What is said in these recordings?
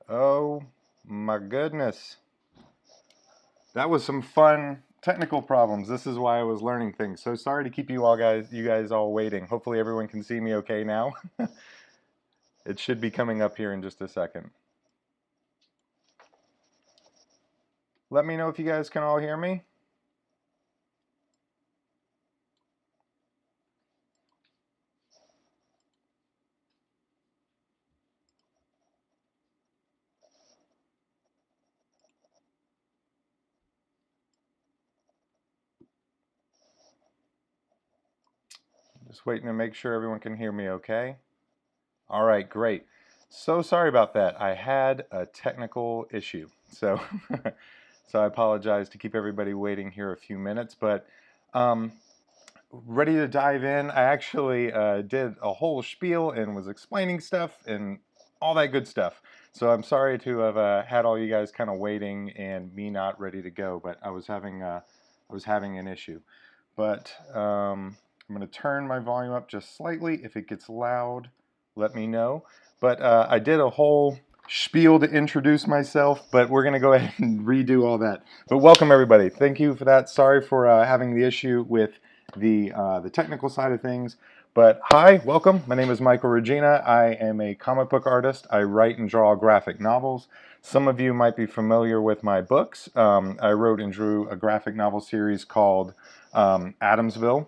Oh my goodness. That was some fun technical problems. This is why I was learning things. So sorry to keep you guys all waiting. Hopefully everyone can see me okay now. It should be coming up here in just a second. Let me know if you guys can all hear me. Just waiting to make sure everyone can hear me okay. All right, great. So sorry about that. I had a technical issue. So so I apologize to keep everybody waiting here a few minutes, but um, ready to dive in. I actually did a whole spiel and was explaining stuff and all that good stuff. So I'm sorry to have had all you guys kind of waiting and me not ready to go, but I was having an issue. But I'm going to turn my volume up just slightly. If it gets loud, let me know. But I did a whole spiel to introduce myself, but we're going to go ahead and redo all that. But welcome everybody. Thank you for that. Sorry for having the issue with the technical side of things. But hi, welcome. My name is Michael Regina. I am a comic book artist. I write and draw graphic novels. Some of you might be familiar with my books. I wrote and drew a graphic novel series called Adamsville.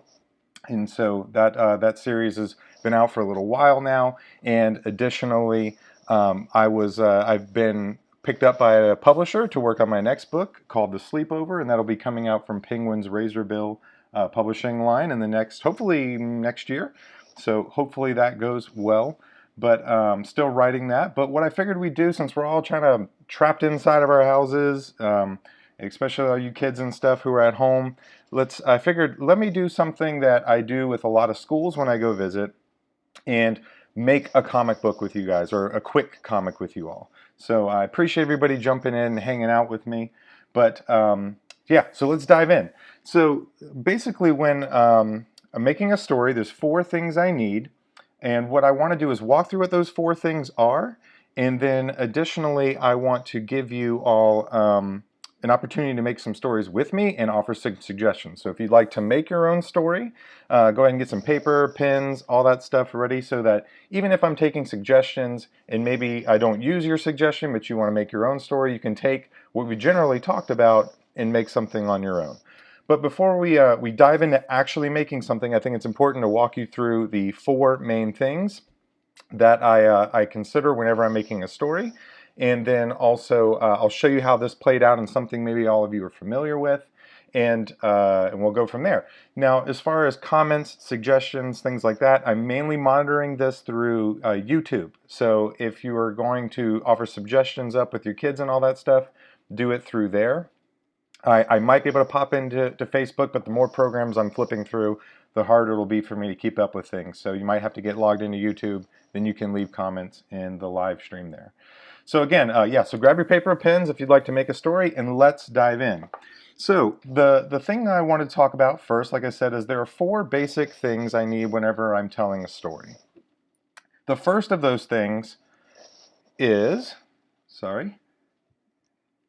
And so that series has been out for a little while now. And additionally, I've been picked up by a publisher to work on my next book called The Sleepover, and that'll be coming out from Penguin's Razorbill publishing line in the hopefully next year. So hopefully that goes well. But still writing that. But what I figured we'd do, since we're all kind of trapped inside of our houses, especially all you kids and stuff who are at home, I figured let me do something that I do with a lot of schools when I go visit and make a comic book with you guys, or a quick comic with you all. So I appreciate everybody jumping in and hanging out with me. But yeah, so let's dive in. So basically when I'm making a story, there's 4 things I need. And what I want to do is walk through what those 4 things are. And then additionally, I want to give you all an opportunity to make some stories with me and offer suggestions. So if you'd like to make your own story, go ahead and get some paper, pens, all that stuff ready, so that even if I'm taking suggestions and maybe I don't use your suggestion, but you want to make your own story, you can take what we generally talked about and make something on your own. But before we dive into actually making something, I think it's important to walk you through the 4 main things that I consider whenever I'm making a story. And then also I'll show you how this played out in something maybe all of you are familiar with, and we'll go from there. Now, as far as comments, suggestions, things like that, I'm mainly monitoring this through YouTube. So if you are going to offer suggestions up with your kids and all that stuff, do it through there. I might be able to pop into Facebook, but the more programs I'm flipping through, the harder it'll be for me to keep up with things. So you might have to get logged into YouTube, then you can leave comments in the live stream there. So again, yeah, so grab your paper and pens if you'd like to make a story, and let's dive in. So the thing I want to talk about first, like I said, is there are 4 basic things I need whenever I'm telling a story. The first of those things is,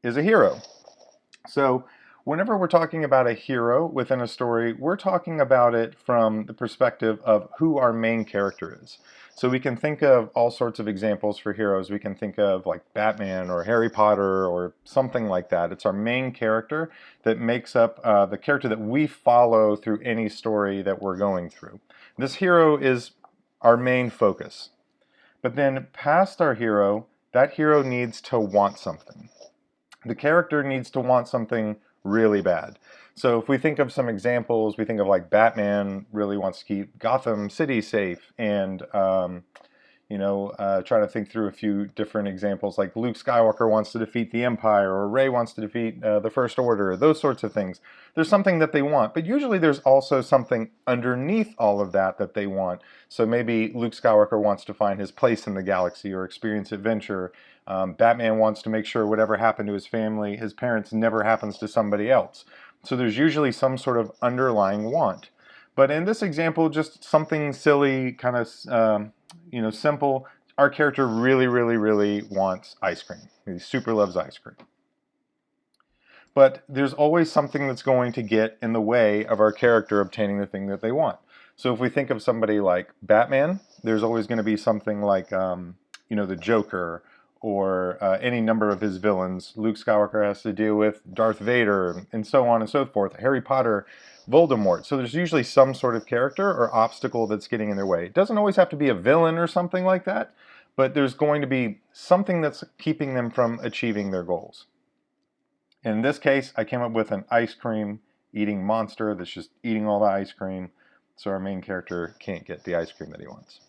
is a hero. So whenever we're talking about a hero within a story, we're talking about it from the perspective of who our main character is. So we can think of all sorts of examples for heroes. We can think of like Batman or Harry Potter or something like that. It's our main character that makes up the character that we follow through any story that we're going through. This hero is our main focus. But then past our hero, that hero needs to want something. The character needs to want something really bad. So if we think of some examples, we think of like Batman really wants to keep Gotham City safe, and trying to think through a few different examples, like Luke Skywalker wants to defeat the Empire, or Rey wants to defeat the First Order, those sorts of things. There's something that they want, but usually there's also something underneath all of that that they want. So maybe Luke Skywalker wants to find his place in the galaxy or experience adventure. Batman wants to make sure whatever happened to his family, his parents, never happens to somebody else. So there's usually some sort of underlying want. But in this example, just something silly, kind of simple. our character really, really, really wants ice cream. He super loves ice cream. But there's always something that's going to get in the way of our character obtaining the thing that they want. So if we think of somebody like Batman, there's always going to be something like, the Joker, or any number of his villains. Luke Skywalker has to deal with Darth Vader, and so on and so forth. Harry Potter, Voldemort. So there's usually some sort of character or obstacle that's getting in their way. It doesn't always have to be a villain or something like that, but there's going to be something that's keeping them from achieving their goals. In this case, I came up with an ice cream eating monster that's just eating all the ice cream, so our main character can't get the ice cream that he wants.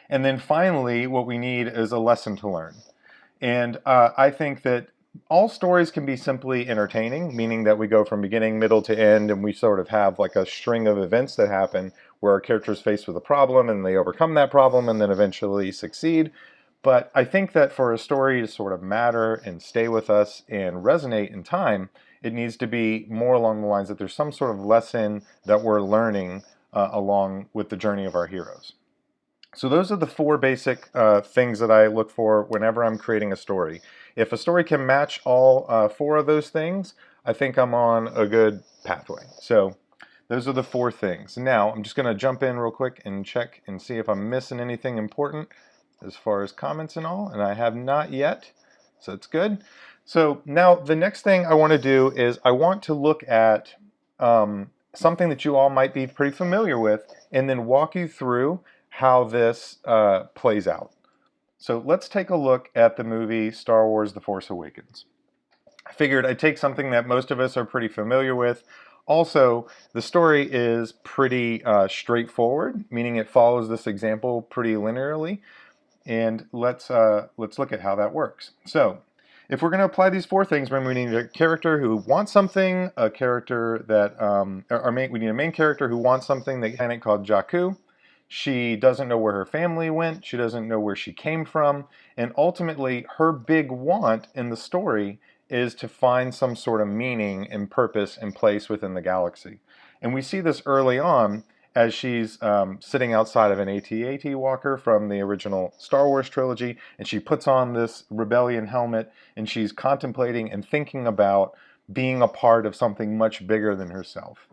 And then finally, what we need is a lesson to learn. And I think that all stories can be simply entertaining, meaning that we go from beginning, middle to end, and we sort of have like a string of events that happen where our character is faced with a problem and they overcome that problem and then eventually succeed. But I think that for a story to sort of matter and stay with us and resonate in time, it needs to be more along the lines that there's some sort of lesson that we're learning along with the journey of our heroes. So those are the four basic things that I look for whenever I'm creating a story. If a story can match all four of those things, I think I'm on a good pathway. So those are the four things. Now I'm just going to jump in real quick and check and see if I'm missing anything important as far as comments and all, and I have not yet, so it's good. So now the next thing I want to do is I want to look at something that you all might be pretty familiar with and then walk you through how this plays out. So let's take a look at the movie Star Wars: The Force Awakens. I figured I'd take something that most of us are pretty familiar with. Also, the story is pretty straightforward, meaning it follows this example pretty linearly. And let's look at how that works. So if we're going to apply these four things, remember we need a character who wants something, a character that, we need a main character who wants something, the planet called Jakku. She doesn't know where her family went, she doesn't know where she came from, and ultimately her big want in the story is to find some sort of meaning and purpose and place within the galaxy. And we see this early on as she's sitting outside of an AT-AT walker from the original Star Wars trilogy, and she puts on this rebellion helmet, and she's contemplating and thinking about being a part of something much bigger than herself.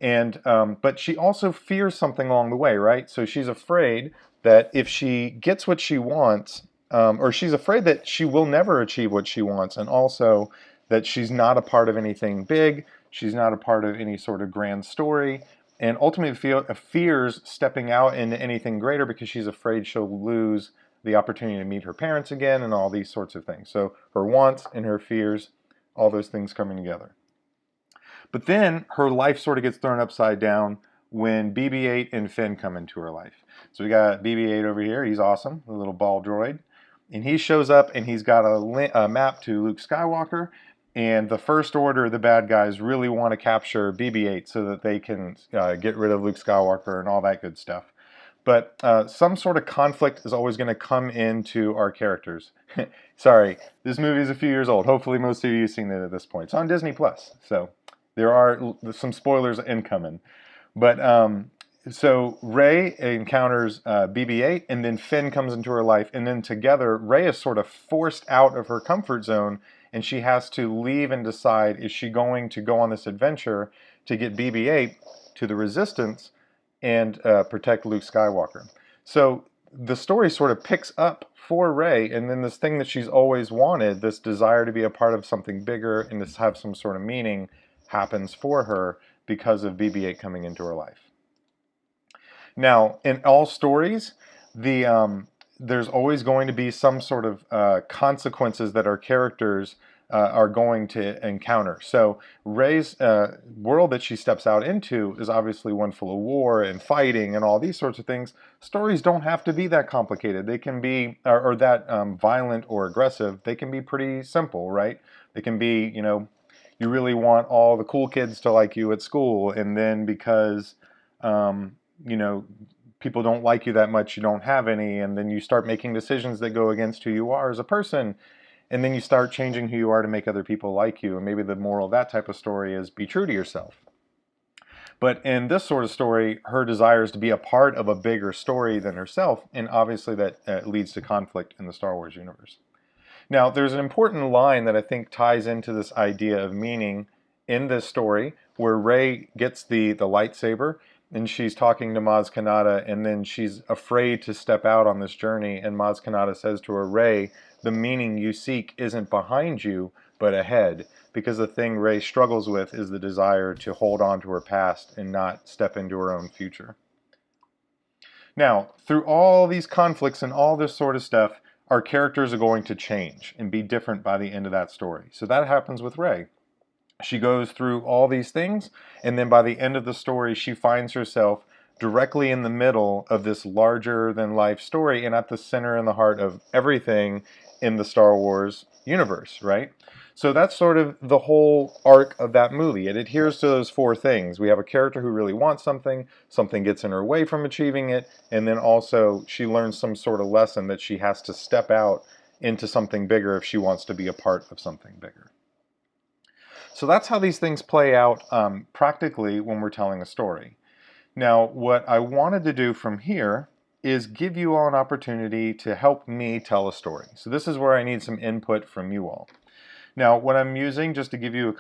And but she also fears something along the way, right? So she's afraid that if she gets what she wants, or she's afraid that she will never achieve what she wants, and also that she's not a part of anything big, she's not a part of any sort of grand story, and ultimately fears stepping out into anything greater because she's afraid she'll lose the opportunity to meet her parents again and all these sorts of things. So her wants and her fears, all those things coming together. But then her life sort of gets thrown upside down when BB-8 and Finn come into her life. So we got BB-8 over here. He's awesome, the little ball droid. And he shows up and he's got a map to Luke Skywalker. And the First Order, the bad guys, really want to capture BB-8 so that they can get rid of Luke Skywalker and all that good stuff. But some sort of conflict is always going to come into our characters. Sorry, this movie is a few years old. Hopefully most of you have seen it at this point. It's on Disney+. So there are some spoilers incoming. But so Rey encounters BB-8, and then Finn comes into her life. And then together, Rey is sort of forced out of her comfort zone, and she has to leave and decide, is she going to go on this adventure to get BB-8 to the Resistance and protect Luke Skywalker. So the story sort of picks up for Rey, and then this thing that she's always wanted, this desire to be a part of something bigger and to have some sort of meaning, happens for her because of BB-8 coming into her life. Now, in all stories, there's always going to be some sort of consequences that our characters are going to encounter. So Rey's world that she steps out into is obviously one full of war and fighting and all these sorts of things. Stories don't have to be that complicated. They can be, or that violent or aggressive. They can be pretty simple, right? They can be, you really want all the cool kids to like you at school, and then because people don't like you that much, you don't have any, and then you start making decisions that go against who you are as a person, and then you start changing who you are to make other people like you, and maybe the moral of that type of story is be true to yourself. But in this sort of story, her desire is to be a part of a bigger story than herself, and obviously that leads to conflict in the Star Wars universe. Now, there's an important line that I think ties into this idea of meaning in this story, where Rey gets the lightsaber, and she's talking to Maz Kanata, and then she's afraid to step out on this journey, and Maz Kanata says to her, Rey, the meaning you seek isn't behind you, but ahead, because the thing Rey struggles with is the desire to hold on to her past and not step into her own future. Now, through all these conflicts and all this sort of stuff, our characters are going to change and be different by the end of that story. So that happens with Rey. She goes through all these things, and then by the end of the story, she finds herself directly in the middle of this larger-than-life story and at the center and the heart of everything in the Star Wars universe, right? So that's sort of the whole arc of that movie. It adheres to those four things. We have a character who really wants something, something gets in her way from achieving it, and then also she learns some sort of lesson that she has to step out into something bigger if she wants to be a part of something bigger. So that's how these things play out practically when we're telling a story. Now, what I wanted to do from here is give you all an opportunity to help me tell a story. So this is where I need some input from you all. Now, what I'm using, just to give you a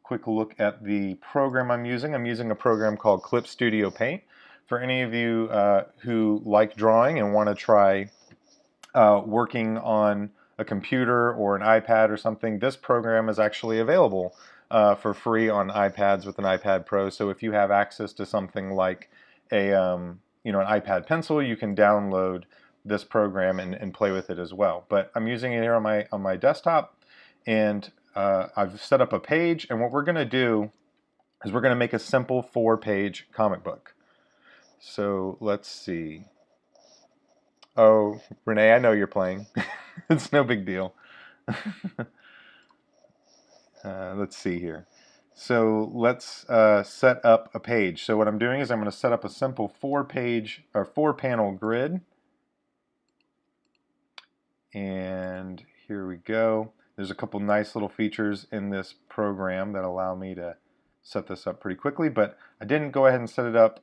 quick look at the program I'm using a program called Clip Studio Paint. For any of you who like drawing and want to try working on a computer or an iPad or something, this program is actually available for free on iPads with an iPad Pro. So if you have access to something like an iPad pencil, you can download this program and play with it as well. But I'm using it here on my desktop, and I've set up a page, and what we're going to do is we're going to make a simple 4-page comic book. So let's see. Oh, Renee, I know you're playing. It's no big deal. Let's see here. So let's set up a page. So what I'm doing is I'm going to set up a simple 4-panel grid. And here we go. There's a couple nice little features in this program that allow me to set this up pretty quickly, but I didn't go ahead and set it up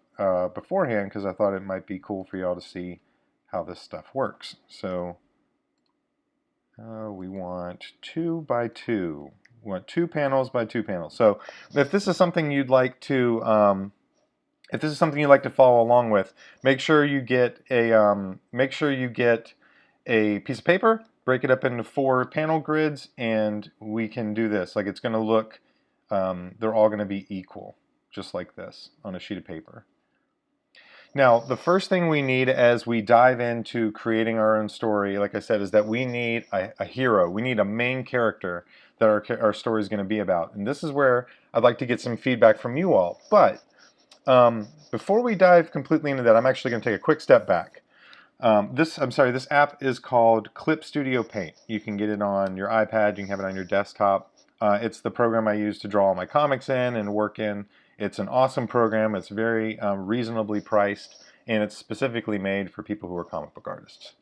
beforehand because I thought it might be cool for y'all to see how this stuff works. So we want 2 by 2. We want 2 panels by 2 panels. So if this is something you'd like to follow along with, make sure you get a piece of paper, break it up into 4 panel grids, and we can do this. Like, it's going to look, they're all going to be equal, just like this on a sheet of paper. Now, the first thing we need as we dive into creating our own story, like I said, is that we need a hero. We need a main character that our story is going to be about. And this is where I'd like to get some feedback from you all. But before we dive completely into that, I'm actually going to take a quick step back. This app is called Clip Studio Paint. You can get it on your iPad, you can have it on your desktop. It's the program I use to draw all my comics in and work in. It's an awesome program. It's very reasonably priced, and it's specifically made for people who are comic book artists.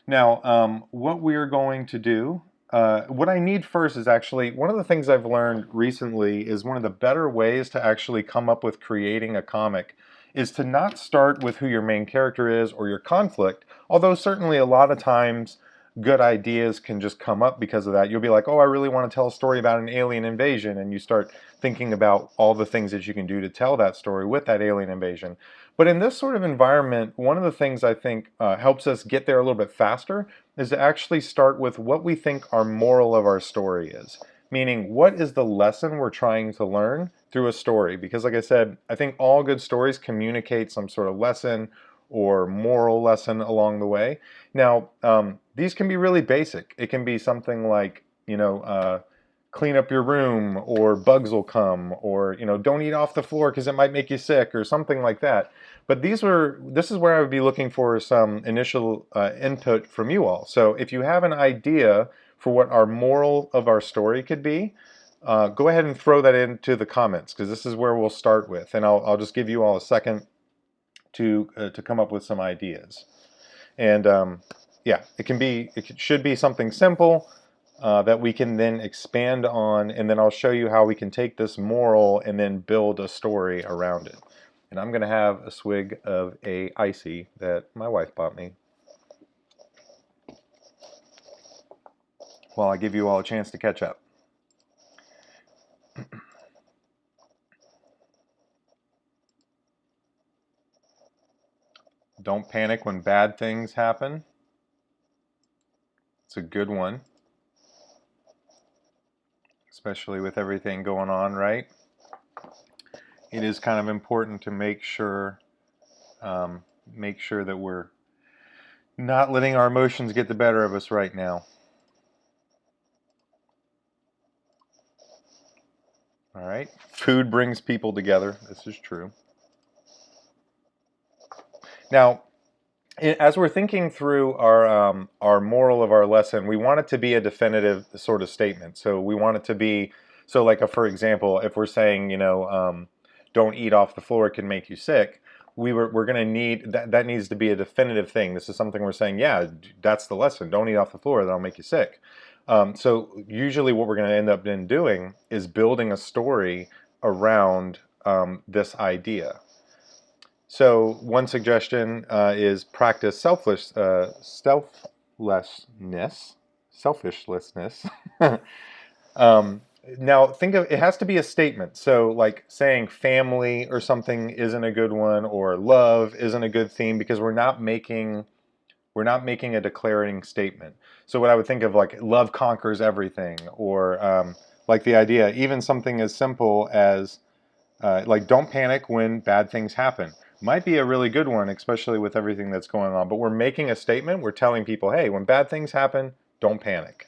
Now, what we're going to do, what I need first is actually, one of the things I've learned recently is one of the better ways to actually come up with creating a comic is to not start with who your main character is or your conflict, although certainly a lot of times good ideas can just come up because of that. You'll be like, oh, I really want to tell a story about an alien invasion, and you start thinking about all the things that you can do to tell that story with that alien invasion. But in this sort of environment, one of the things I think helps us get there a little bit faster is to actually start with what we think our moral of our story is. Meaning, what is the lesson we're trying to learn through a story? Because like I said, I think all good stories communicate some sort of lesson or moral lesson along the way. Now, these can be really basic. It can be something like, clean up your room, or bugs will come, or, don't eat off the floor because it might make you sick, or something like that. But this is where I would be looking for some initial input from you all. So if you have an idea for what our moral of our story could be, go ahead and throw that into the comments, because this is where we'll start with. And I'll just give you all a second to come up with some ideas. And yeah, it should be something simple. that we can then expand on, and then I'll show you how we can take this moral and then build a story around it. And I'm going to have a swig of a icy that my wife bought me while I give you all a chance to catch up. Don't panic when bad things happen. It's a good one, especially with everything going on, right? It is kind of important to make sure that we're not letting our emotions get the better of us right now. All right. Food brings people together. This is true. Now, as we're thinking through our moral of our lesson, we want it to be a definitive sort of statement. So we want it to be, so like for example, if we're saying, don't eat off the floor, it can make you sick. We're going to need, that needs to be a definitive thing. This is something we're saying, yeah, that's the lesson. Don't eat off the floor, that'll make you sick. So usually what we're going to end up doing is building a story around this idea. So one suggestion is practice selfishlessness. Now think of, it has to be a statement. So like saying family or something isn't a good one, or love isn't a good theme, because we're not making a declaring statement. So what I would think of, like, love conquers everything, or like the idea, even something as simple as like don't panic when bad things happen might be a really good one, especially with everything that's going on. But we're making a statement. We're telling people, hey, when bad things happen, don't panic.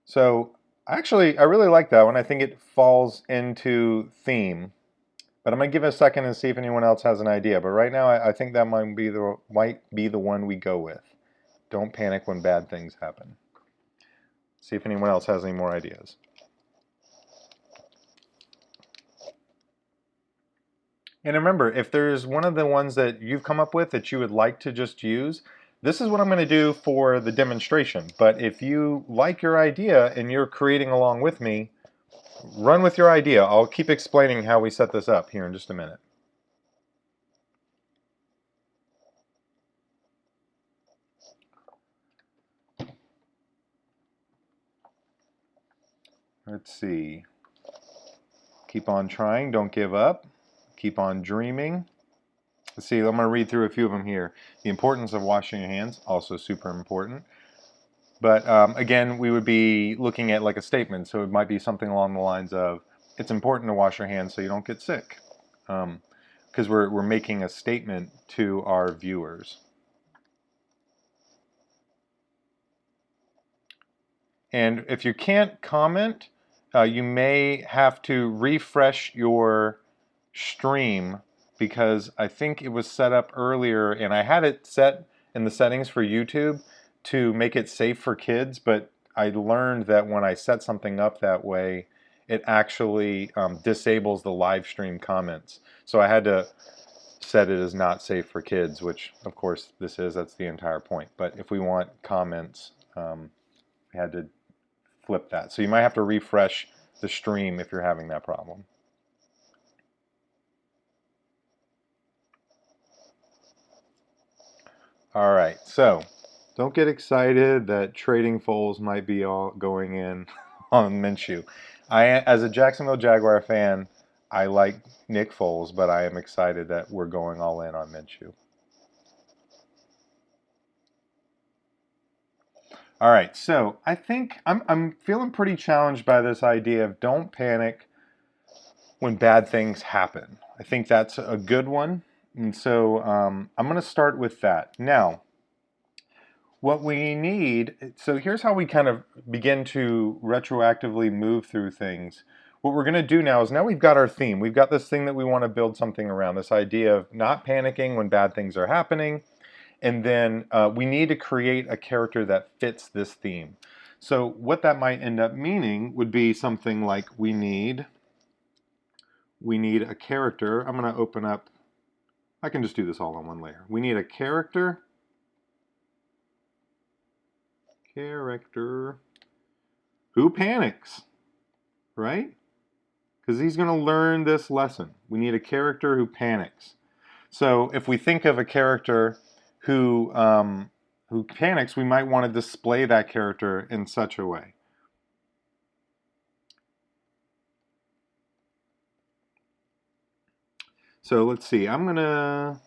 So actually, I really like that one. I think it falls into theme. But I'm going to give it a second and see if anyone else has an idea. But right now, I think that might be the one we go with. Don't panic when bad things happen. See if anyone else has any more ideas. And remember, if there's one of the ones that you've come up with that you would like to just use, this is what I'm going to do for the demonstration. But if you like your idea and you're creating along with me, run with your idea. I'll keep explaining how we set this up here in just a minute. Let's see. Keep on trying. Don't give up. Keep on dreaming. Let's see, I'm going to read through a few of them here. The importance of washing your hands, also super important. But again, we would be looking at like a statement. So it might be something along the lines of, it's important to wash your hands so you don't get sick. Because we're making a statement to our viewers. And if you can't comment, you may have to refresh your stream, because I think it was set up earlier and I had it set in the settings for YouTube to make it safe for kids, but I learned that when I set something up that way, it actually disables the live stream comments. So I had to set it as not safe for kids, which of course this is, that's the entire point. But if we want comments, we had to flip that. So you might have to refresh the stream if you're having that problem. All right, so don't get excited that Trading Foles might be all going in on Minshew. As a Jacksonville Jaguar fan, I like Nick Foles, but I am excited that we're going all in on Minshew. All right, so I think I'm feeling pretty challenged by this idea of don't panic when bad things happen. I think that's a good one, and so I'm going to start with that. Now, what we need, so here's how we kind of begin to retroactively move through things. What we're going to do now is, now we've got our theme. We've got this thing that we want to build something around, this idea of not panicking when bad things are happening. And then we need to create a character that fits this theme. So what that might end up meaning would be something like we need a character. I'm going to open up, I can just do this all on one layer. We need a character character who panics, right? Because he's going to learn this lesson. We need a character who panics. So if we think of a character who panics, we might want to display that character in such a way. So let's see. Let's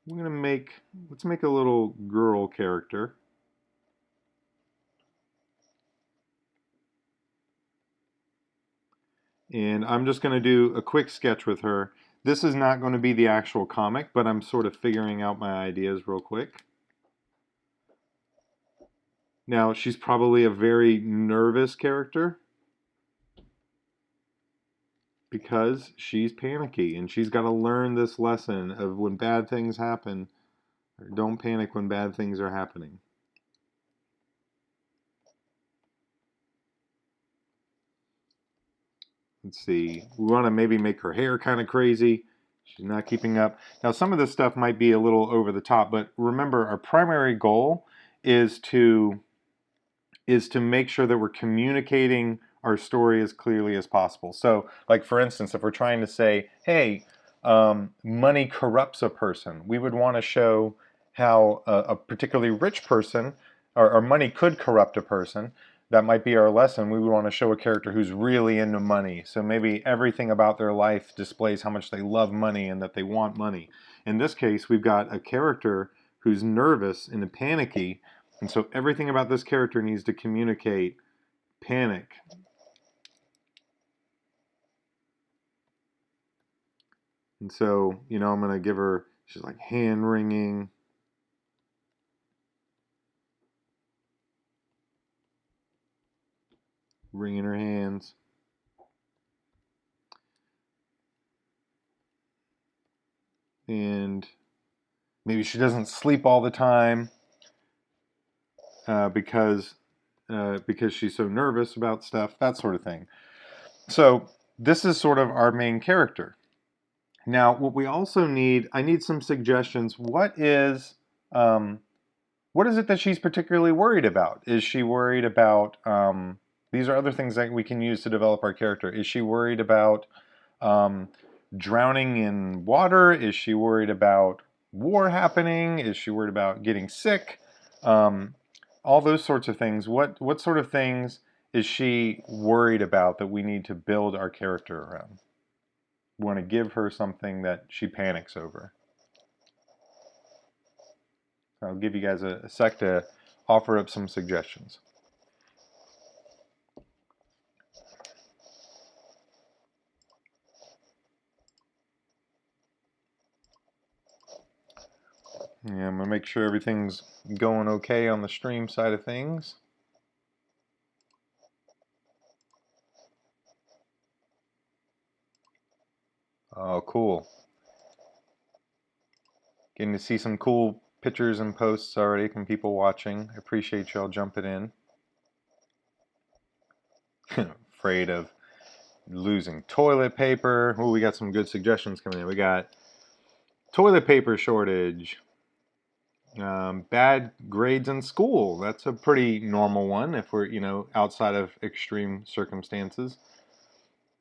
make a little girl character. And I'm just going to do a quick sketch with her. This is not going to be the actual comic, but I'm sort of figuring out my ideas real quick. Now, she's probably a very nervous character because she's panicky and she's got to learn this lesson of when bad things happen, or don't panic when bad things are happening. Let's see. We want to maybe make her hair kind of crazy. She's not keeping up. Now, some of this stuff might be a little over the top, but remember, our primary goal is to make sure that we're communicating our story as clearly as possible. So, like for instance, if we're trying to say, hey, money corrupts a person, we would want to show how a particularly rich person, or money could corrupt a person. That might be our lesson. We would want to show a character who's really into money. So maybe everything about their life displays how much they love money and that they want money. In this case, we've got a character who's nervous and panicky, and so everything about this character needs to communicate panic. And so, I'm going to give her, she's like hand wringing. Wringing her hands. And maybe she doesn't sleep all the time because she's so nervous about stuff, that sort of thing. So this is sort of our main character. Now, what we also need, I need some suggestions. What is it that she's particularly worried about? Is she worried about, these are other things that we can use to develop our character. Is she worried about drowning in water? Is she worried about war happening? Is she worried about getting sick? All those sorts of things. What sort of things is she worried about that we need to build our character around? We want to give her something that she panics over. I'll give you guys a sec to offer up some suggestions. Yeah, I'm going to make sure everything's going okay on the stream side of things. Oh, cool. Getting to see some cool pictures and posts already from people watching. I appreciate y'all jumping in. Afraid of losing toilet paper. Oh, we got some good suggestions coming in. We got toilet paper shortage. Bad grades in school. That's a pretty normal one if we're, outside of extreme circumstances.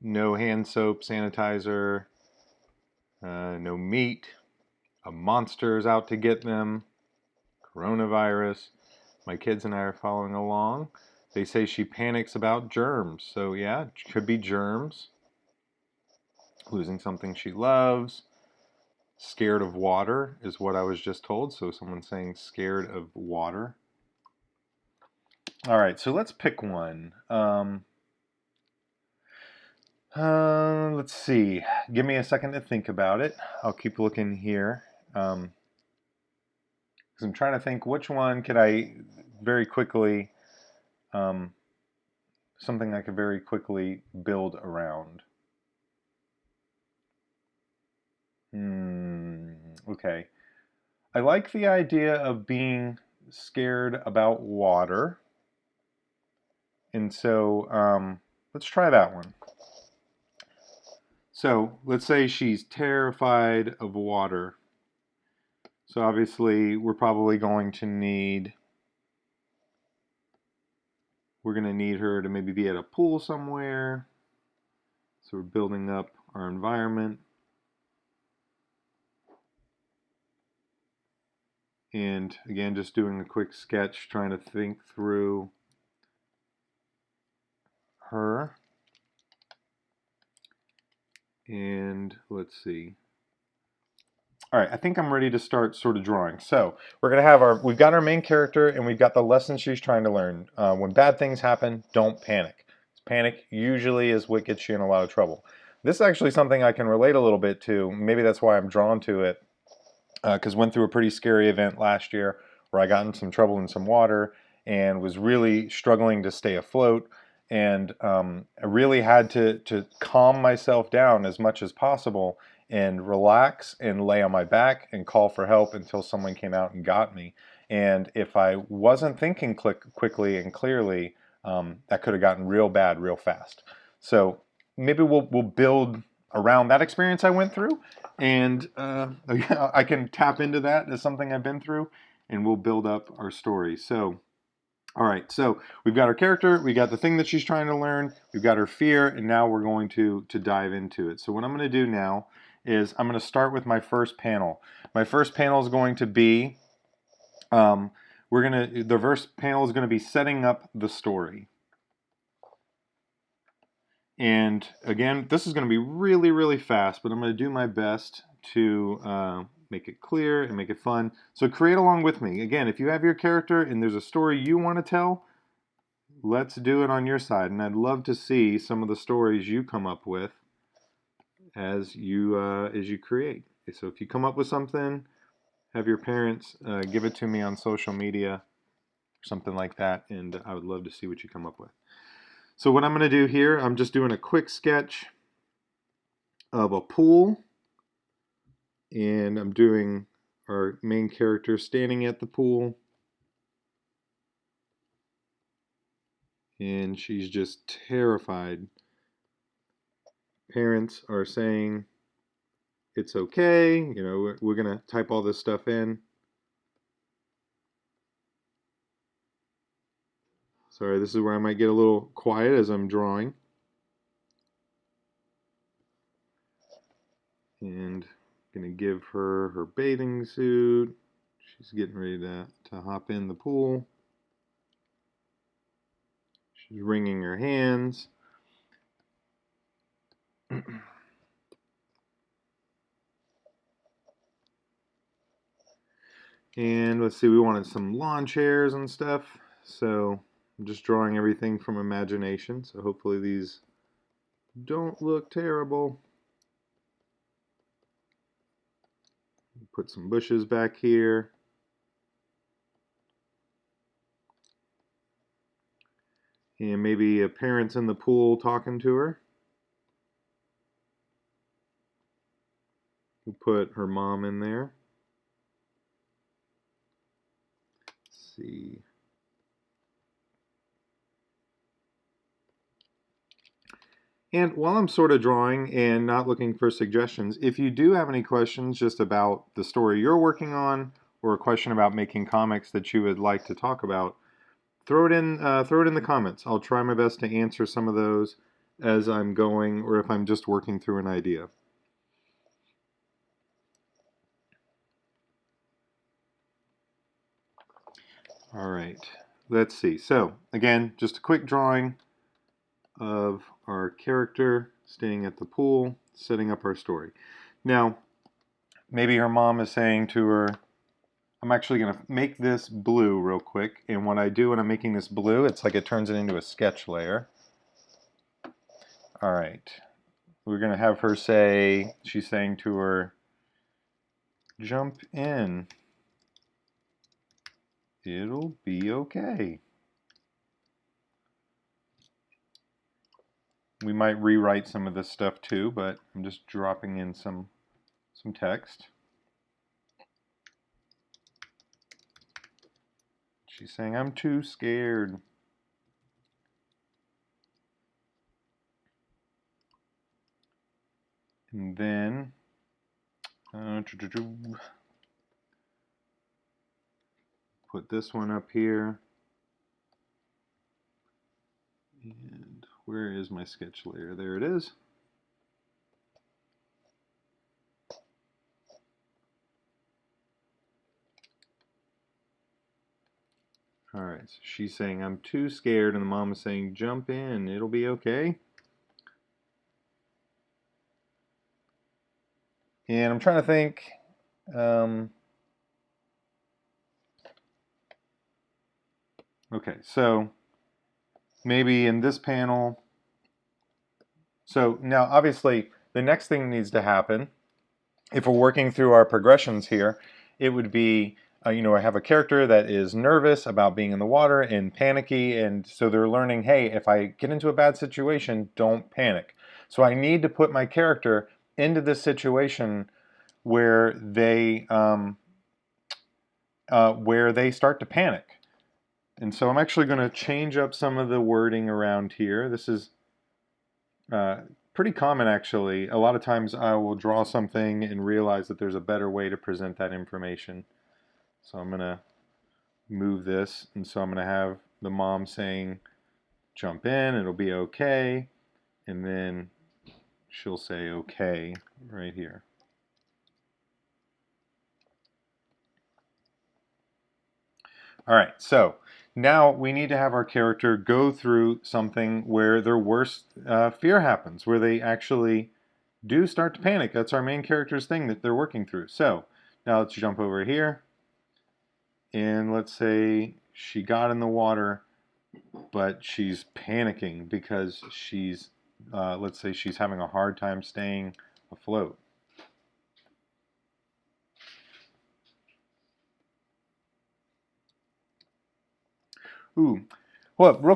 No hand soap, sanitizer, no meat. A monster is out to get them. Coronavirus. My kids and I are following along. They say she panics about germs. So yeah, it could be germs. Losing something she loves. Scared of water is what I was just told. So someone's saying scared of water. All right, so let's pick one. Let's see. Give me a second to think about it. I'll keep looking here. Because I'm trying to think which one could I very quickly, something I could very quickly build around. Okay. I like the idea of being scared about water. And so let's try that one. So let's say she's terrified of water. So obviously we're probably going to need we're going to need her to maybe be at a pool somewhere. So we're building up our environment. And again, just doing a quick sketch, trying to think through her. And let's see. All right, I think I'm ready to start sort of drawing. So we're gonna have we've got our main character and we've got the lessons she's trying to learn. When bad things happen, don't panic. Panic usually is what gets you in a lot of trouble. This is actually something I can relate a little bit to. Maybe that's why I'm drawn to it, because went through a pretty scary event last year where I got in some trouble in some water and was really struggling to stay afloat. And I really had to calm myself down as much as possible and relax and lay on my back and call for help until someone came out and got me. And if I wasn't thinking quickly and clearly, that could have gotten real bad real fast. So maybe we'll build around that experience I went through, and I can tap into that as something I've been through, and we'll build up our story. So, all right, so we've got our character, we got the thing that she's trying to learn, we've got her fear, and now we're going to dive into it. So what I'm going to do now is I'm going to start with my first panel. My first panel is going to be, the first panel is going to be setting up the story. And again, this is going to be really, really fast, but I'm going to do my best to make it clear and make it fun. So create along with me. Again, if you have your character and there's a story you want to tell, let's do it on your side. And I'd love to see some of the stories you come up with as you create. Okay, so if you come up with something, have your parents give it to me on social media or something like that, and I would love to see what you come up with. So what I'm going to do here, I'm just doing a quick sketch of a pool, and I'm doing our main character standing at the pool, and she's just terrified. Parents are saying it's okay, you know, we're gonna type all this stuff in. Sorry, this is where I might get a little quiet as I'm drawing. And I'm gonna give her her bathing suit. She's getting ready to hop in the pool. She's wringing her hands. And let's see, we wanted some lawn chairs and stuff. So I'm just drawing everything from imagination. So hopefully these don't look terrible. Put some bushes back here. And maybe a parent's in the pool talking to her. We'll put her mom in there. Let's see. And while I'm sort of drawing and not looking for suggestions, if you do have any questions just about the story you're working on, or a question about making comics that you would like to talk about, throw it in the comments. I'll try my best to answer some of those as I'm going, or if I'm just working through an idea. All right, let's see. So again, just a quick drawing of our character staying at the pool, setting up our story. Now, maybe her mom is saying to her, I'm actually going to make this blue real quick, and what I do when I'm making this blue, it's like it turns it into a sketch layer. All right, we're going to have her say, she's saying to her, jump in, it'll be okay. We might rewrite some of this stuff too, but I'm just dropping in some text. She's saying, I'm too scared. And then, put this one up here. And where is my sketch layer? There it is. All right, so she's saying, I'm too scared, and the mom is saying, jump in, it'll be okay. And I'm trying to think, okay, so maybe in this panel, so now obviously the next thing needs to happen, if we're working through our progressions here, it would be, you know, I have a character that is nervous about being in the water and panicky, and so they're learning, hey, if I get into a bad situation, don't panic. So I need to put my character into this situation where they start to panic. And so I'm actually going to change up some of the wording around here. This is pretty common, actually. A lot of times I will draw something and realize that there's a better way to present that information. So I'm going to move this, and so I'm going to have the mom saying, jump in, it'll be okay, and then she'll say okay right here. All right, so now we need to have our character go through something where their worst fear happens, where they actually do start to panic. That's our main character's thing that they're working through. So now let's jump over here, and let's say she got in the water, but she's panicking because she's, let's say she's having a hard time staying afloat. Ooh, well, real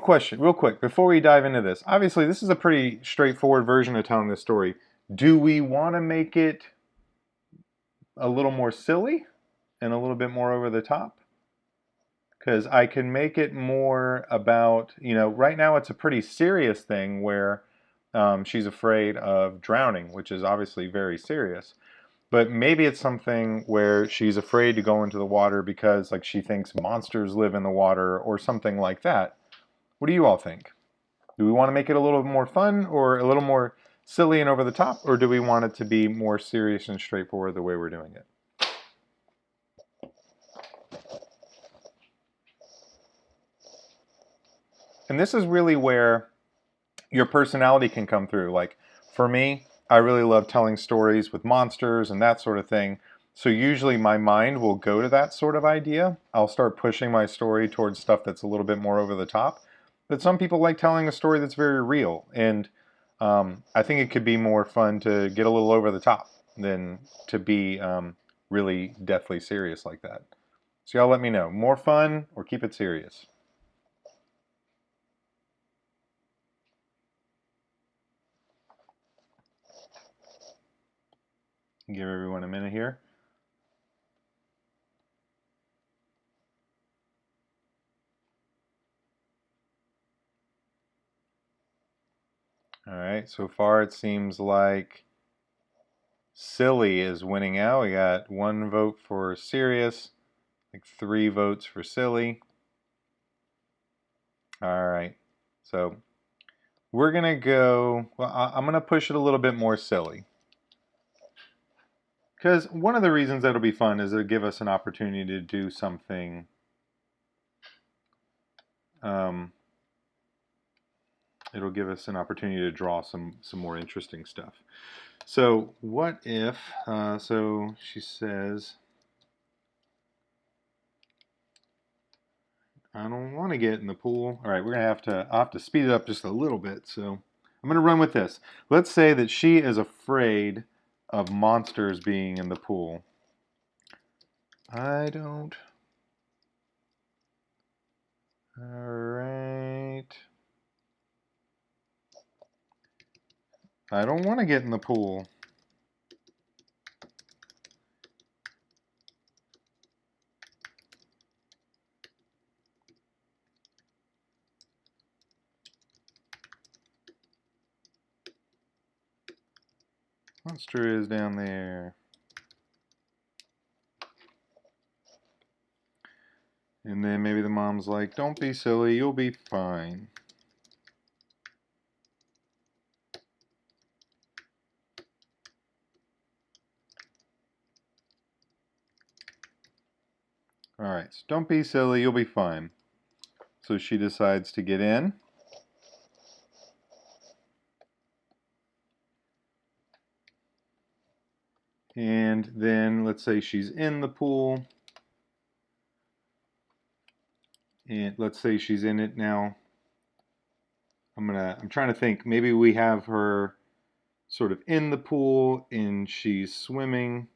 quick, before we dive into this. Obviously, this is a pretty straightforward version of telling this story. Do we want to make it a little more silly and a little bit more over the top? Because I can make it more about, you know, right now it's a pretty serious thing where she's afraid of drowning, which is obviously very serious. But maybe it's something where she's afraid to go into the water because, like, she thinks monsters live in the water or something like that. What do you all think? Do we want to make it a little more fun or a little more silly and over the top, or do we want it to be more serious and straightforward the way we're doing it? And this is really where your personality can come through. Like, for me, I really love telling stories with monsters and that sort of thing. So usually my mind will go to that sort of idea. I'll start pushing my story towards stuff that's a little bit more over the top. But some people like telling a story that's very real. And I think it could be more fun to get a little over the top than to be really deathly serious like that. So y'all let me know. More fun or keep it serious? Give everyone a minute here. All right, so far it seems like silly is winning out. We got 1 vote for serious, like 3 votes for silly. All right, so we're gonna go, well, I'm gonna push it a little bit more silly. Because one of the reasons that'll be fun is it'll give us an opportunity to do something it'll give us an opportunity to draw some more interesting stuff. So what if, so she says, I don't want to get in the pool. All right, I'll have to speed it up just a little bit. So I'm going to run with this. Let's say that she is afraid of monsters being in the pool. I don't. All right. I don't want to get in the pool. Monster is down there. And then maybe the mom's like, don't be silly, you'll be fine. Alright, so don't be silly, you'll be fine. So she decides to get in. And then let's say she's in the pool. And let's say she's in it now. I'm trying to think, maybe we have her sort of in the pool and she's swimming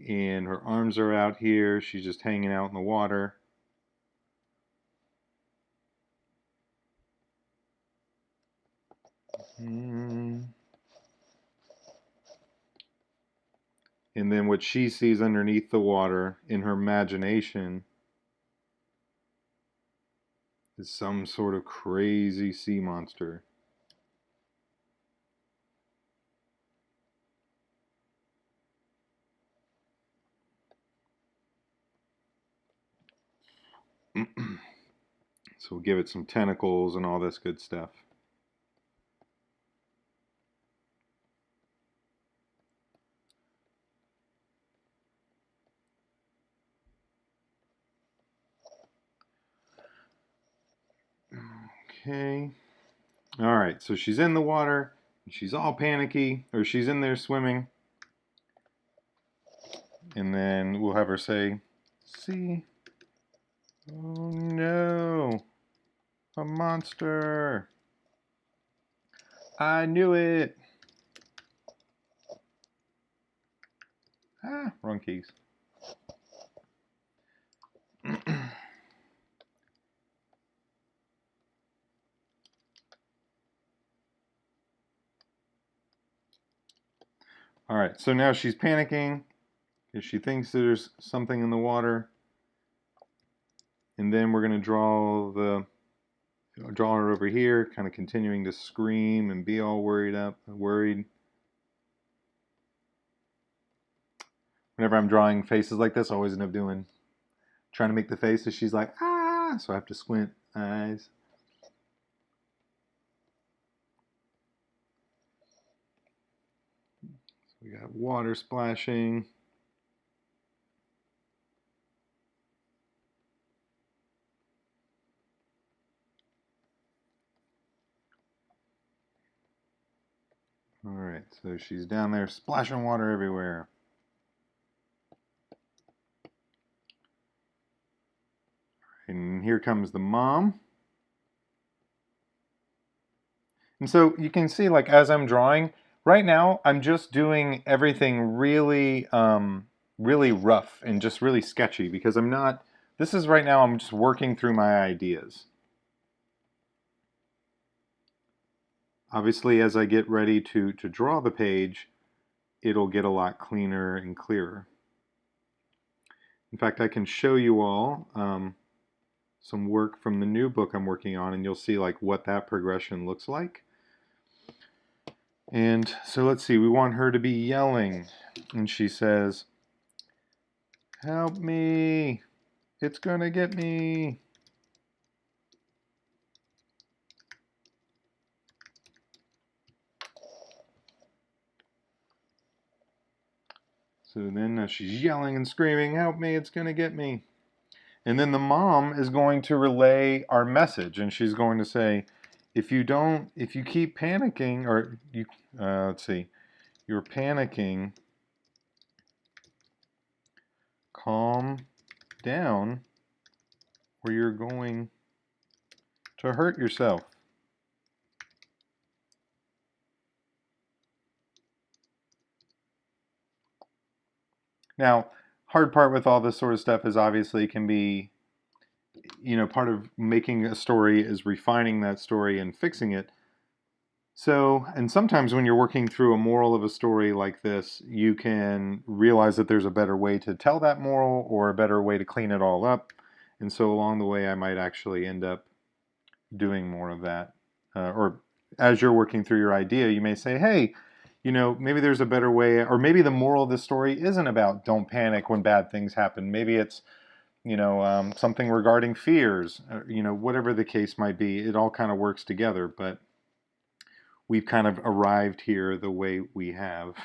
and her arms are out here. She's just hanging out in the water. And then what she sees underneath the water in her imagination is some sort of crazy sea monster. So we'll give it some tentacles and all this good stuff. Okay. All right, so she's in the water. She's all panicky, or she's in there swimming. And then we'll have her say, "See? Oh no, a monster. I knew it." Ah, wrong keys. All right, so now she's panicking because she thinks there's something in the water. And then we're going to draw her over here, kind of continuing to scream and be all worried. Whenever I'm drawing faces like this, I always end up trying to make the face as she's like, ah, so I have to squint eyes. So we got water splashing. All right, so she's down there splashing water everywhere. And here comes the mom. And so you can see, like, as I'm drawing, right now I'm just doing everything really, really rough and just really sketchy because this is right now I'm just working through my ideas. Obviously, as I get ready to draw the page, it'll get a lot cleaner and clearer. In fact, I can show you all some work from the new book I'm working on, and you'll see like what that progression looks like. And so let's see, we want her to be yelling, and she says, "Help me, it's gonna get me." So then she's yelling and screaming, "Help me, it's gonna get me." And then the mom is going to relay our message, and she's going to say, if you keep panicking, or let's see, you're panicking, calm down, or you're going to hurt yourself. Now, hard part with all this sort of stuff is obviously can be, part of making a story is refining that story and fixing it. So, and sometimes when you're working through a moral of a story like this, you can realize that there's a better way to tell that moral or a better way to clean it all up. And so along the way, I might actually end up doing more of that. Or as you're working through your idea, you may say, hey, maybe there's a better way, or maybe the moral of the story isn't about don't panic when bad things happen. Maybe it's, something regarding fears, whatever the case might be. It all kind of works together, but we've kind of arrived here the way we have.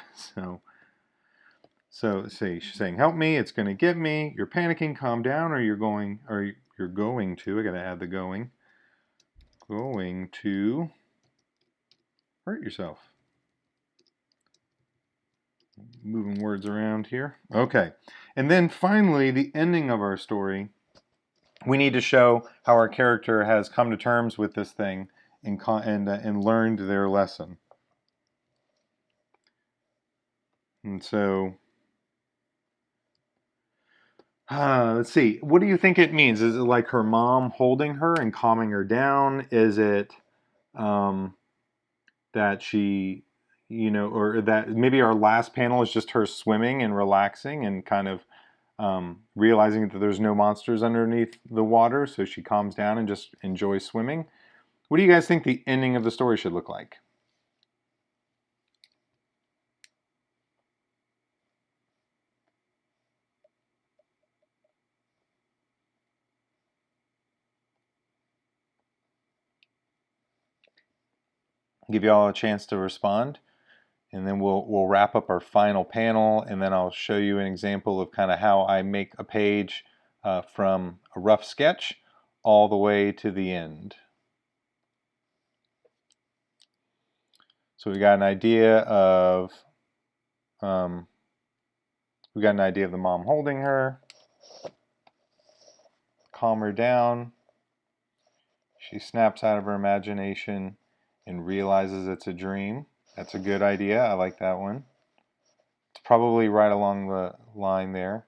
So say she's saying, "Help me! It's going to get me. You're panicking. Calm down, or you're going to. I got to add the going. Going to hurt yourself." Moving words around here. Okay, and then finally, the ending of our story. We need to show how our character has come to terms with this thing and learned their lesson. And so, let's see. What do you think it means? Is it like her mom holding her and calming her down? Is it that she, or that maybe our last panel is just her swimming and relaxing and kind of realizing that there's no monsters underneath the water, so she calms down and just enjoys swimming? What do you guys think the ending of the story should look like? Give you all a chance to respond, and then we'll wrap up our final panel, and then I'll show you an example of kind of how I make a page from a rough sketch all the way to the end. So we got an idea of the mom holding her, calm her down. She snaps out of her imagination and realizes it's a dream. That's a good idea. I like that one. It's probably right along the line there.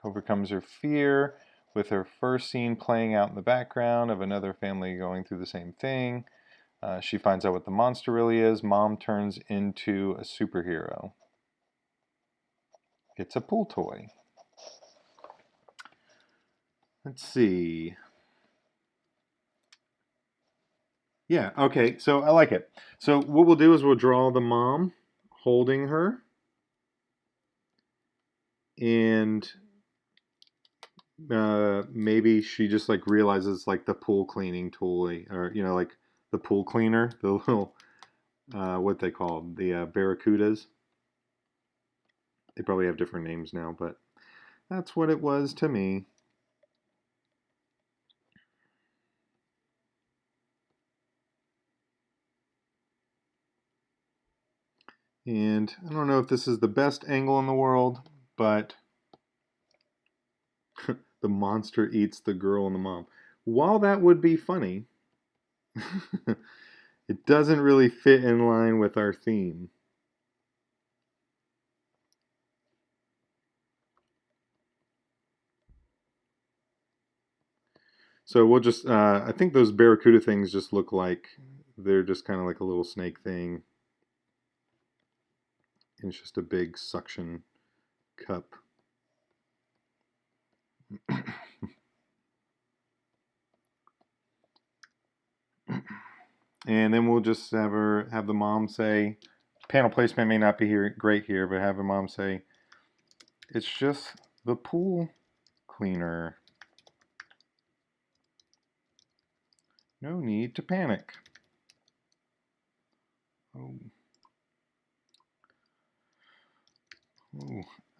Overcomes her fear with her first scene playing out in the background of another family going through the same thing. She finds out what the monster really is. Mom turns into a superhero. It's a pool toy. Let's see. Yeah, okay, so I like it. So what we'll do is we'll draw the mom holding her, and maybe she just like realizes like the pool cleaning tool, or like the pool cleaner, the little what they call the barracudas. They probably have different names now, but that's what it was to me. And I don't know if this is the best angle in the world, but the monster eats the girl and the mom. While that would be funny, it doesn't really fit in line with our theme. So we'll just, I think those barracuda things just look like they're just kind of like a little snake thing. And it's just a big suction cup. And then we'll just have the mom say, panel placement may not be great here, but have the mom say, "It's just the pool cleaner. No need to panic." Oh,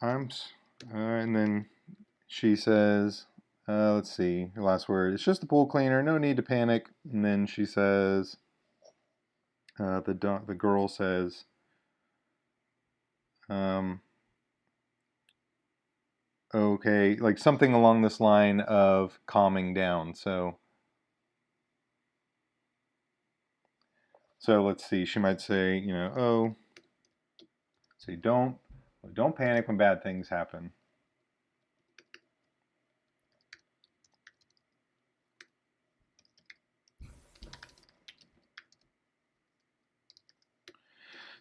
oh, and then she says, let's see, her last word. "It's just the pool cleaner. No need to panic." And then she says, the girl says, okay, like something along this line of calming down. So let's see. She might say, say don't panic when bad things happen.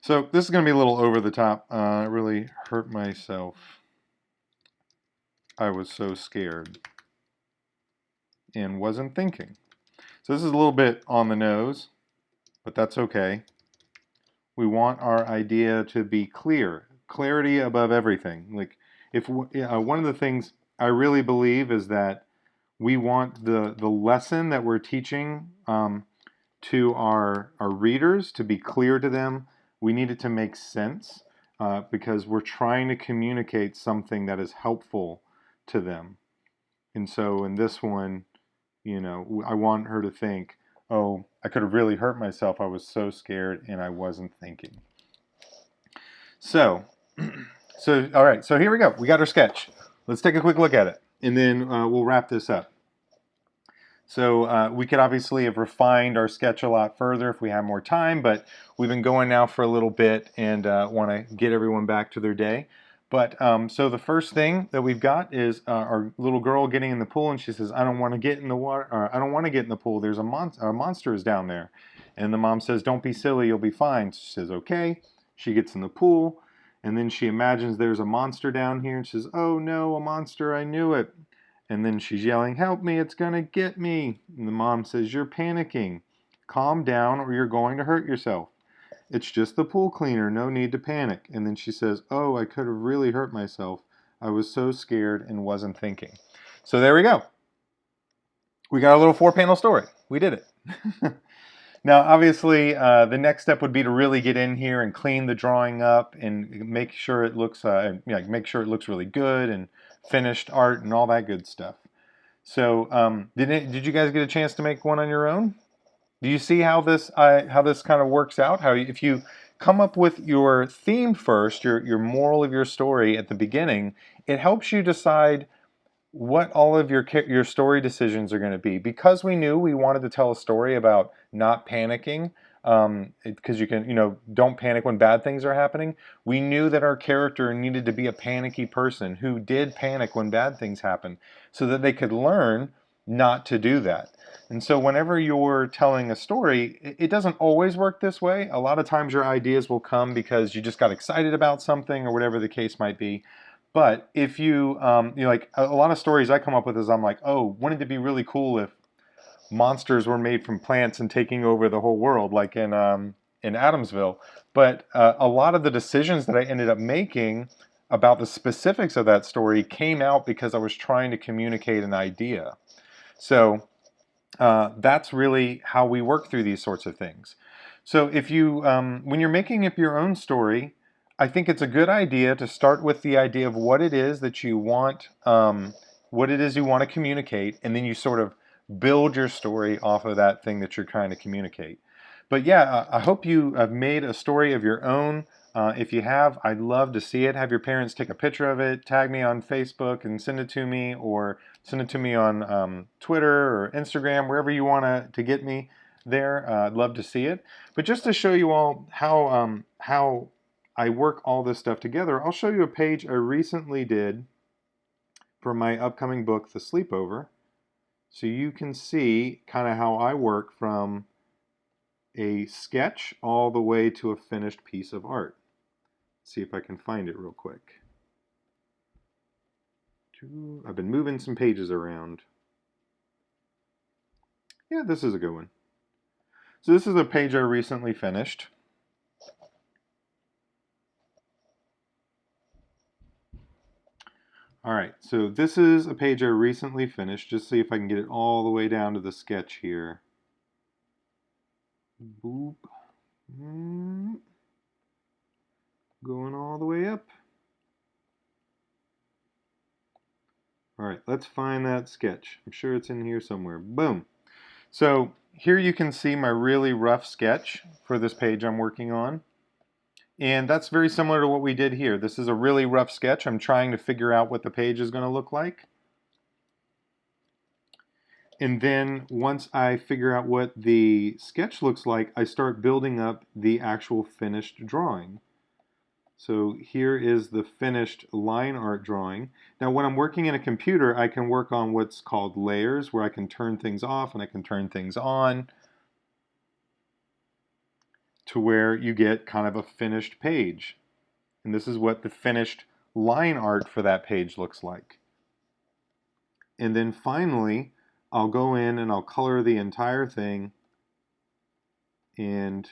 So this is going to be a little over the top. I really hurt myself. I was so scared and wasn't thinking. So this is a little bit on the nose, but that's okay. We want our idea to be clear. Clarity above everything. Like if one of the things I really believe is that we want the lesson that we're teaching to our readers to be clear to them. We need it to make sense because we're trying to communicate something that is helpful to them. And so in this one, I want her to think, oh, I could have really hurt myself. I was so scared and I wasn't thinking. So, all right, so here we go. We got our sketch. Let's take a quick look at it, and then we'll wrap this up. So we could obviously have refined our sketch a lot further if we had more time, but we've been going now for a little bit and want to get everyone back to their day. But so the first thing that we've got is our little girl getting in the pool, and she says, "I don't want to get in the water. Or, I don't want to get in the pool. There's a monster is down there." And the mom says, "Don't be silly. You'll be fine." She says, "Okay." She gets in the pool, and then she imagines there's a monster down here, and she says, "Oh no, a monster! I knew it." And then she's yelling, "Help me, it's gonna get me." And the mom says, "You're panicking. Calm down or you're going to hurt yourself. It's just the pool cleaner, no need to panic." And then she says, "Oh, I could have really hurt myself. I was so scared and wasn't thinking." So there we go. We got a little 4-panel story. We did it. Now, obviously, the next step would be to really get in here and clean the drawing up and make sure it looks, make sure it looks really good and finished art and all that good stuff. So, did you guys get a chance to make one on your own? Do you see how this kind of works out? How if you come up with your theme first, your moral of your story at the beginning, it helps you decide what all of your story decisions are going to be. Because we knew we wanted to tell a story about not panicking, because you can, don't panic when bad things are happening. We knew that our character needed to be a panicky person who did panic when bad things happen, so that they could learn not to do that. And so whenever you're telling a story, it doesn't always work this way. A lot of times your ideas will come because you just got excited about something or whatever the case might be. But if like a lot of stories I come up with is I'm like, oh, wouldn't it be really cool if monsters were made from plants and taking over the whole world, like in Adamsville. But a lot of the decisions that I ended up making about the specifics of that story came out because I was trying to communicate an idea. So that's really how we work through these sorts of things. So if you, when you're making up your own story, I think it's a good idea to start with the idea of what it is that you want, what it is you want to communicate, and then you sort of build your story off of that thing that you're trying to communicate. But yeah, I hope you have made a story of your own. If you have, I'd love to see it. Have your parents take a picture of it, tag me on Facebook and send it to me, or send it to me on Twitter or Instagram, wherever you want to get me there. I'd love to see it. But just to show you all how I work all this stuff together, I'll show you a page I recently did for my upcoming book, The Sleepover, so you can see kind of how I work from a sketch all the way to a finished piece of art. Let's see if I can find it real quick. I've been moving some pages around. Yeah, this is a good one. So this is a page I recently finished. All right, so this is a page I recently finished. Just see if I can get it all the way down to the sketch here. Boop. Going all the way up. All right, let's find that sketch. I'm sure it's in here somewhere. Boom. So here you can see my really rough sketch for this page I'm working on. And that's very similar to what we did here. This is a really rough sketch. I'm trying to figure out what the page is going to look like. And then once I figure out what the sketch looks like, I start building up the actual finished drawing. So here is the finished line art drawing. Now when I'm working in a computer, I can work on what's called layers, where I can turn things off and I can turn things on, to where you get kind of a finished page. And this is what the finished line art for that page looks like. And then finally, I'll go in and I'll color the entire thing. And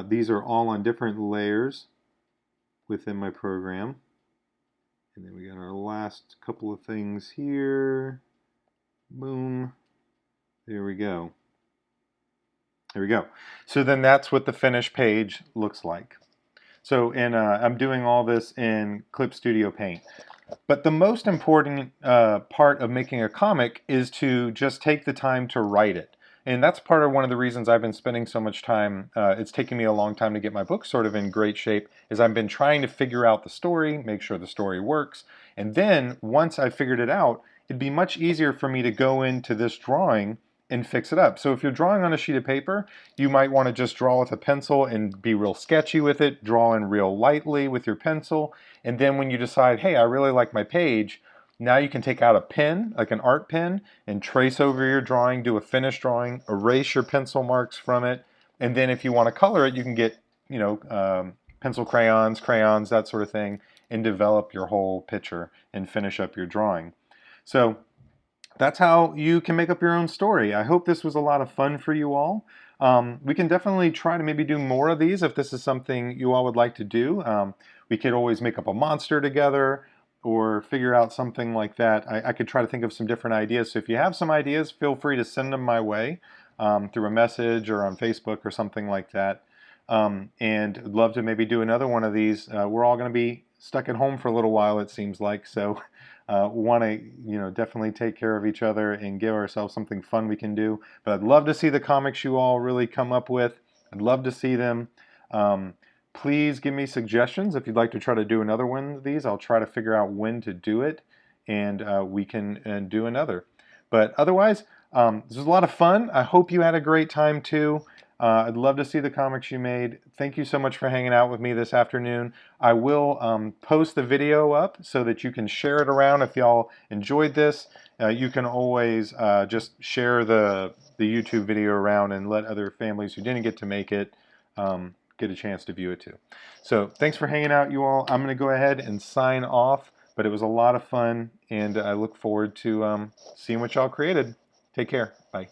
these are all on different layers within my program. And then we got our last couple of things here. Boom. There we go. There we go. So then that's what the finished page looks like. So I'm doing all this in Clip Studio Paint. But the most important part of making a comic is to just take the time to write it. And that's part of one of the reasons I've been spending so much time, it's taken me a long time to get my book sort of in great shape, is I've been trying to figure out the story, make sure the story works. And then once I figured it out, it'd be much easier for me to go into this drawing and fix it up. So if you're drawing on a sheet of paper, you might want to just draw with a pencil and be real sketchy with it, draw in real lightly with your pencil, and then when you decide, hey, I really like my page, now you can take out a pen, like an art pen, and trace over your drawing, do a finished drawing, erase your pencil marks from it, and then if you want to color it, you can get, pencil crayons, that sort of thing, and develop your whole picture and finish up your drawing. So that's how you can make up your own story. I hope this was a lot of fun for you all. We can definitely try to maybe do more of these if this is something you all would like to do. We could always make up a monster together or figure out something like that. I could try to think of some different ideas. So if you have some ideas, feel free to send them my way through a message or on Facebook or something like that. And I'd love to maybe do another one of these. We're all going to be stuck at home for a little while, it seems like. So want to definitely take care of each other and give ourselves something fun we can do. But I'd love to see the comics you all really come up with. I'd love to see them. Please give me suggestions if you'd like to try to do another one of these. I'll try to figure out when to do it, and we can do another. But otherwise, this was a lot of fun. I hope you had a great time too. I'd love to see the comics you made. Thank you so much for hanging out with me this afternoon. I will post the video up so that you can share it around if y'all enjoyed this. You can always just share the YouTube video around and let other families who didn't get to make it get a chance to view it too. So thanks for hanging out, you all. I'm going to go ahead and sign off, but it was a lot of fun, and I look forward to seeing what y'all created. Take care. Bye.